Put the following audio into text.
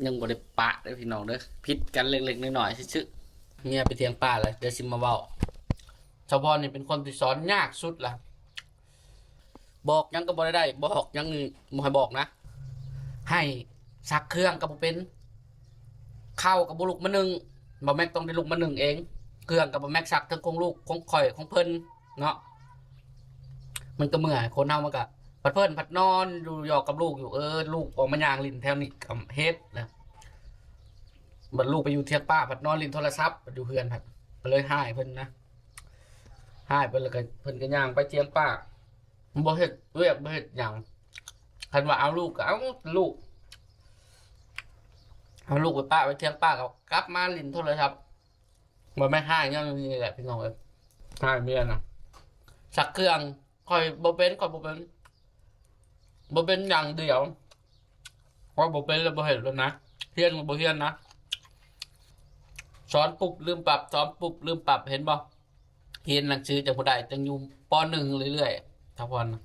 ยังบ่ได้ปะเด้อพี่น้องเด้อพิดกันเล็กๆน้อยๆซื่อๆเมียไปเถียงป้าเลยเดี๋ยวสิมาเว้าชาวพรนี่เป็นคนที่สอนยากสุดล่ะบอกยังก็บ่ได้บอกยังบ่ให้บอกนะให้ซักเครื่องก็บ่เป็นข้าวก็บ่ลุกมานึ่งบ่แม่นต้องได้ลุกมานึ่งเองเครื่องก็บ่แม่นซักทั้งของลูกของข่อยของเพิ่นเนาะมันก็เมื่อยคนเฮามันก็พัดเพิ่นพัดนอนอยู่หยอกกับลูกอยู่ลูกออกมาย่างลิ้นแถวนี้กับเฮ็ดนะบัดลูกไปอยู่เทียงป้าพัดนอนลิ้นโทรศัพท์อยู่เพื่อนพัดเลยหายเพิ่นนะหายเพิ่นแล้วก็เพิ่นก็ย่างไปเทียงป้าบ่เฮ็ดเวียกบ่เฮ็ดหยังคันว่าเอาลูกก็เอาลูกเอาลูกไปป้าไปเทียงป้าก็กลับมาลิ้นโทรศัพท์บ่แม่นหายยังนี่แหละพี่น้องเอ้ยหายเมียน่ะสักเครื่องค่อยบ่เป็นอย่างเดียวเพราะบ่เป็นแล้วบ่เฮ็ดแล้วนะเฮียนก็บ่เฮียนนะสอนปุ๊บลืมปรับสอนปุ๊บลืมปรับเห็นบ่เฮียนหนังสือจังบ่ได้จังอยู่ป.1เรื่อยๆถ้าพรนะ